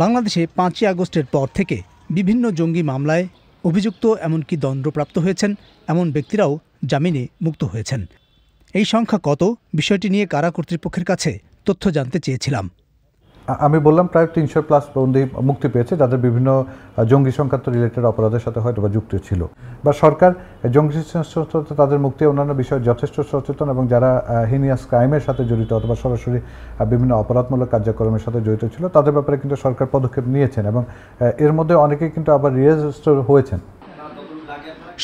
বাংলাদেশে 5ই আগস্টের পর থেকে বিভিন্ন জঙ্গি মামলায় অভিযুক্ত এমনকি দণ্ডপ্রাপ্ত হয়েছেন এমন ব্যক্তিরাও জামিনে মুক্ত হয়েছেন। এই সংখ্যা কত, বিষয়টি নিয়ে কারা কর্তৃপক্ষের কাছে তথ্য জানতে চেয়েছিলাম। আমি বললাম প্রায় 300+ বন্দী মুক্তি পেয়েছে, যাদের বিভিন্ন জঙ্গি সংক্রান্ত রিলেটেড অপরাধের সাথে হয়তো বা যুক্ত ছিল। বা সরকার জঙ্গি তাদের মুক্তি অন্যান্য বিষয়ে যথেষ্ট সচেতন, এবং যারা হিনিয়াস ক্রাইমের সাথে জড়িত অথবা সরাসরি বিভিন্ন অপরাধমূলক কার্যক্রমের সাথে জড়িত ছিল, তাদের ব্যাপারে কিন্তু সরকার পদক্ষেপ নিয়েছেন, এবং এর মধ্যে অনেকেই কিন্তু আবার রিয়েজিস্টার হয়েছেন।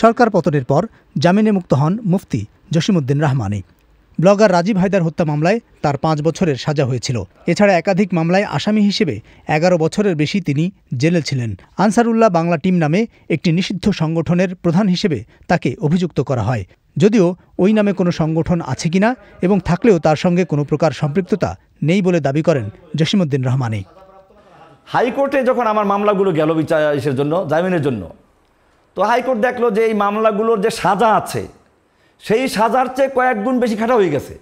সরকার পতনের পর জামিনে মুক্ত হন মুফতি জসিমউদ্দিন রহমানী। ব্লগার রাজীব হায়দার হত্যা মামলায় তার 5 বছরের সাজা হয়েছিল। এছাড়া একাধিক মামলায় আসামি হিসেবে 11 বছরের বেশি তিনি জেলে ছিলেন। আনসারুল্লাহ বাংলা টিম নামে একটি নিষিদ্ধ সংগঠনের প্রধান হিসেবে তাকে অভিযুক্ত করা হয়, যদিও ওই নামে কোনো সংগঠন আছে কিনা এবং থাকলেও তার সঙ্গে কোনো প্রকার সম্পৃক্ততা নেই বলে দাবি করেন জসিমউদ্দিন রহমানী। হাইকোর্টে যখন আমার মামলাগুলো গেল বিচারের জন্য, জামিনের জন্য, তো হাইকোর্ট দেখলো যে এই মামলাগুলোর যে সাজা আছে সেই সাজার চেয়ে কয়েক গুণ বেশি খাটা হয়ে গেছে।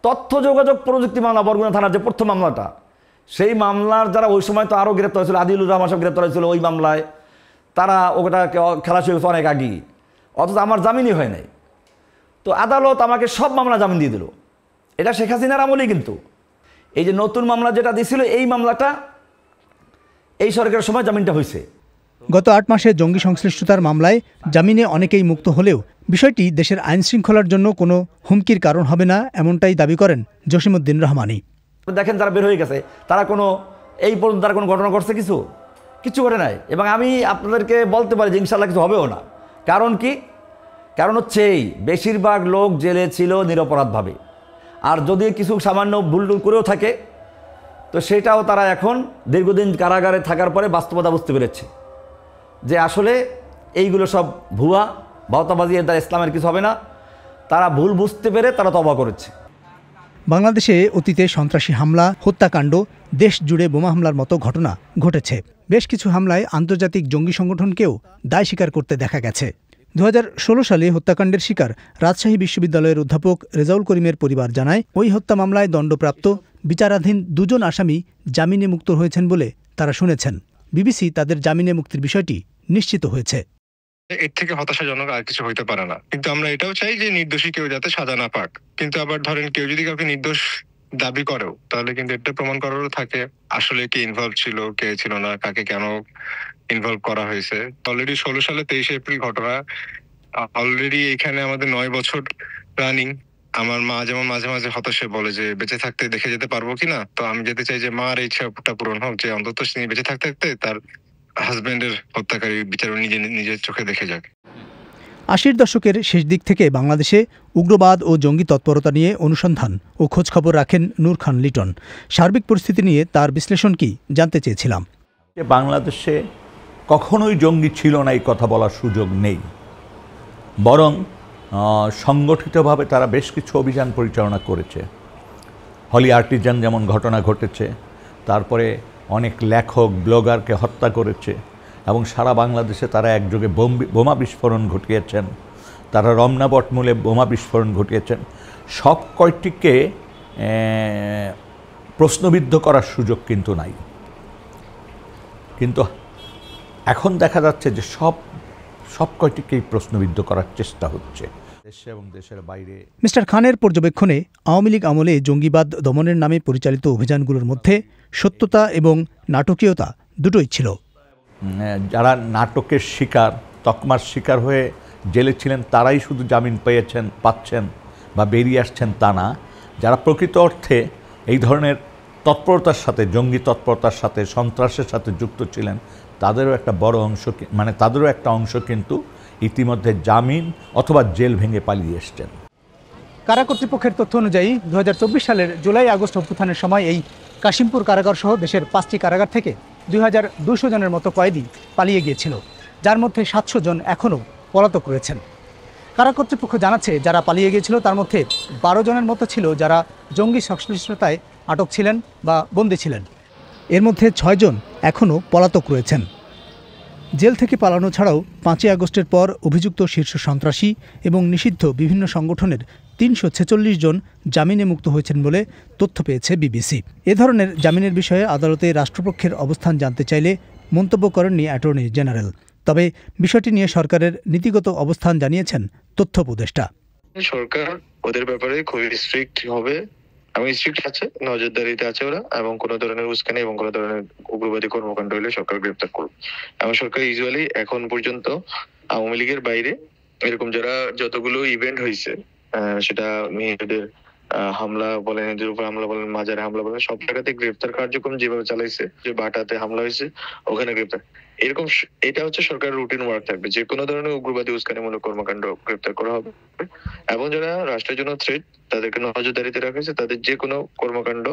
তথ্য যোগাযোগ প্রযুক্তি মামলা, বরগুনা থানার যে প্রথম মামলাটা, সেই মামলার যারা ওই সময় তো আরও গ্রেপ্তার হয়েছিল, আদিলুর রহমান সব গ্রেপ্তার হয়েছিল ওই মামলায়, তারা ওটা খেলা শুরু হয়েছে অনেক আগেই, অথচ আমার জামিনই হয় নাই। তো আদালত আমাকে সব মামলা জামিন দিয়ে দিল। এটা শেখ হাসিনার আমলেই। কিন্তু এই যে নতুন মামলা যেটা দিয়েছিল, এই মামলাটা এই সরকারের সময় জামিনটা হয়েছে। গত 8 মাসে জঙ্গি সংশ্লিষ্টতার মামলায় জামিনে অনেকেই মুক্ত হলেও বিষয়টি দেশের আইনশৃঙ্খলার জন্য কোনো হুমকির কারণ হবে না, এমনটাই দাবি করেন জসিমউদ্দিন রহমানী। দেখেন যারা বের হয়ে গেছে, তারা কোনো এই পর্যন্ত তারা কোনো ঘটনা ঘটছে? কিছু ঘটে নাই। এবং আমি আপনাদেরকে বলতে পারি যে ইনশাল্লাহ কিছু হবেও না। কারণ কি? কারণ হচ্ছে এই বেশিরভাগ লোক জেলে ছিল নিরপরাধভাবে, আর যদি কিছু সামান্য ভুলটুল করেও থাকে, তো সেটাও তারা এখন দীর্ঘদিন কারাগারে থাকার পরে বাস্তবতা বুঝতে পেরেছে যে আসলে এইগুলো সব ভুয়া, ভাওতাবাজি, এর দ্বারা ইসলামের কিছু হবে না। তারা ভুল বুঝতে পেরে তারা তওবা করেছে। বাংলাদেশে অতীতে সন্ত্রাসী হামলা, হত্যাকাণ্ড, দেশ জুড়ে বোমা হামলার মতো ঘটনা ঘটেছে। বেশ কিছু হামলায় আন্তর্জাতিক জঙ্গি সংগঠনকেও দায় স্বীকার করতে দেখা গেছে। 2016 সালে হত্যাকাণ্ডের শিকার রাজশাহী বিশ্ববিদ্যালয়ের অধ্যাপক রেজাউল করিমের পরিবার জানায়, ওই হত্যা মামলায় দণ্ডপ্রাপ্ত বিচারাধীন 2 জন আসামি জামিনে মুক্ত হয়েছেন বলে তারা শুনেছেন। বিবিসি তাদের জামিনে মুক্তির বিষয়টি নিশ্চিত হয়েছে। এর থেকে হতাশাজনক আর কিছু হইতে পারে না। কিন্তু আমরা এটাও চাই যে নির্দোষী কেউ যাতে সাজা না পাক। কিন্তু আবার ধরেন কেউ যদি কাউকে নির্দোষ দাবি করেও, তাহলে কিন্তু এটা প্রমাণ করারও থাকে আসলে কে ইনভলভ ছিল, কে ছিল না, কাকে কেন ইনভলভ করা হয়েছে। অলরেডি 16 সালে 23 এপ্রিল ঘটনা, অলরেডি এখানে আমাদের 9 বছর রানিং। আমার মা যেমন মাঝে মাঝে হতাশে বলে যে বেঁচে থাকতে দেখে যেতে পারবো কিনা। তো আমি যেতে চাই যে মার ইচ্ছাটা পূরণ হোক, যে অন্তত তিনি বেঁচে থাকতে থাকতে তার হাজবেন্ডের হত্যাকারী বিচার নিজের চোখে দেখে যাক। 80-র দশকের শেষ দিক থেকে বাংলাদেশে উগ্রবাদ ও জঙ্গি তৎপরতা নিয়ে অনুসন্ধান ও খোঁজখবর রাখেন নূর খান লিটন। সার্বিক পরিস্থিতি নিয়ে তার বিশ্লেষণ কি জানতে চেয়েছিলাম। বাংলাদেশে কখনোই জঙ্গি ছিল না এই কথা বলার সুযোগ নেই, বরং সংগঠিতভাবে তারা বেশ কিছু অভিযান পরিচালনা করেছে। হলি আর্টিজান যেমন ঘটনা ঘটেছে, তারপরে অনেক লেখক ব্লগারকে হত্যা করেছে, এবং সারা বাংলাদেশে তারা একযোগে বোমা বিস্ফোরণ ঘটিয়েছেন, তারা রমনা বটমূলে বোমা বিস্ফোরণ ঘটিয়েছেন। সব কয়টিকে প্রশ্নবিদ্ধ করার সুযোগ কিন্তু নাই। কিন্তু এখন দেখা যাচ্ছে যে সব কয়টিকেই প্রশ্নবিদ্ধ করার চেষ্টা হচ্ছে দেশে এবং দেশের বাইরে। মিস্টার খানের পর্যবেক্ষণে আওয়ামী লীগ আমলে জঙ্গিবাদ দমনের নামে পরিচালিত অভিযানগুলোর মধ্যে সত্যতা এবং নাটকীয়তা দুটোই ছিল। যারা নাটকের শিকার, তকমার শিকার হয়ে জেলে ছিলেন, তারাই শুধু জামিন পাচ্ছেন বা বেরিয়ে আসছেন তা না। যারা প্রকৃত অর্থে এই ধরনের তৎপরতার সাথে, জঙ্গি তৎপরতার সাথে, সন্ত্রাসের সাথে যুক্ত ছিলেন, তাদেরও একটা বড় অংশ, মানে তাদেরও একটা অংশ কিন্তু ইতিমধ্যে জামিন অথবা জেল ভেঙে পালিয়ে এসছেন। কারা কর্তৃপক্ষের তথ্য অনুযায়ী 2024 সালের জুলাই আগস্ট অভ্যুত্থানের সময় এই কাশিমপুর কারাগার সহ দেশের 5টি কারাগার থেকে 2200 জনের মতো কয়েদি পালিয়ে গিয়েছিল, যার মধ্যে 700 জন এখনও পলাতক রয়েছেন। কারা কর্তৃপক্ষ জানাচ্ছে, যারা পালিয়ে গিয়েছিল তার মধ্যে 12 জনের মতো ছিল যারা জঙ্গি সংশ্লিষ্টতায় আটক ছিলেন বা বন্দী ছিলেন। এর মধ্যে 6 জন এখনও পলাতক রয়েছেন। জেল থেকে পালানো ছাড়াও 5ই আগস্টের পর অভিযুক্ত শীর্ষ সন্ত্রাসী এবং নিষিদ্ধ বিভিন্ন সংগঠনের 346 জন জামিনে মুক্ত হয়েছেন বলে তথ্য পেয়েছে বিবিসি। এ ধরনের জামিনের বিষয়ে আদালতে রাষ্ট্রপক্ষের অবস্থান জানতে চাইলে মন্তব্য করেননি অ্যাটর্নি জেনারেল। তবে বিষয়টি নিয়ে সরকারের নীতিগত অবস্থান জানিয়েছেন তথ্য উপদেষ্টা। সরকার ওদের ব্যাপারে খুবই স্ট্রিক্ট হবে এবং স্ট্রিক্ট আছে, নজরদারিতে আছে ওরা, এবং কোনো ধরনের উস্কানি এবং কোনো ধরনের উগ্রবাদী কর্মকাণ্ড হলে সরকার গ্রেপ্তার করবে। এবং সরকার ইউজুয়ালি এখন পর্যন্ত আওয়ামী লীগের বাইরে এরকম যারা যতগুলো ইভেন্ট হয়েছে, সেটা মেয়েদের হামলা বলেন, এদের উপর হামলা বলেন, মাজারে হামলা বলেন, সব জায়গাতে গ্রেপ্তার কার্যক্রম যেভাবে চালাইছে, যে বাটাতে হামলা হয়েছে ওখানে গ্রেপ্তার, এরকম এটা হচ্ছে সরকারের রুটিন ওয়ার্ক থাকবে। যে কোনো ধরনের উগ্রবাদী উস্কানিমূলক কর্মকাণ্ড গ্রেপ্তার করা হবে, এবং যারা রাষ্ট্রের জন্য থ্রেট তাদেরকে নজরদারিতে রাখা হয়েছে, তাদের যে কোনো কর্মকাণ্ড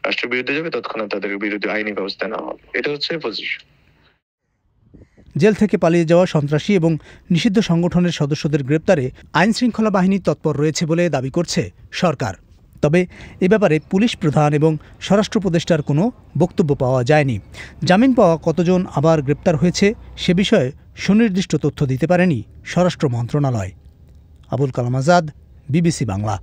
রাষ্ট্রের বিরুদ্ধে যাবে তৎক্ষণাৎ তাদের বিরুদ্ধে আইনি ব্যবস্থা নেওয়া হবে। এটা হচ্ছে পজিশন। জেল থেকে পালিয়ে যাওয়া সন্ত্রাসী এবং নিষিদ্ধ সংগঠনের সদস্যদের গ্রেপ্তারে আইনশৃঙ্খলা বাহিনী তৎপর রয়েছে বলে দাবি করছে সরকার। তবে এ ব্যাপারে পুলিশ প্রধান এবং স্বরাষ্ট্র উপদেষ্টার কোনো বক্তব্য পাওয়া যায়নি। জামিন পাওয়া কতজন আবার গ্রেপ্তার হয়েছে সে বিষয়ে সুনির্দিষ্ট তথ্য দিতে পারেনি স্বরাষ্ট্র মন্ত্রণালয়। আবুল কালাম আজাদ, বিবিসি বাংলা।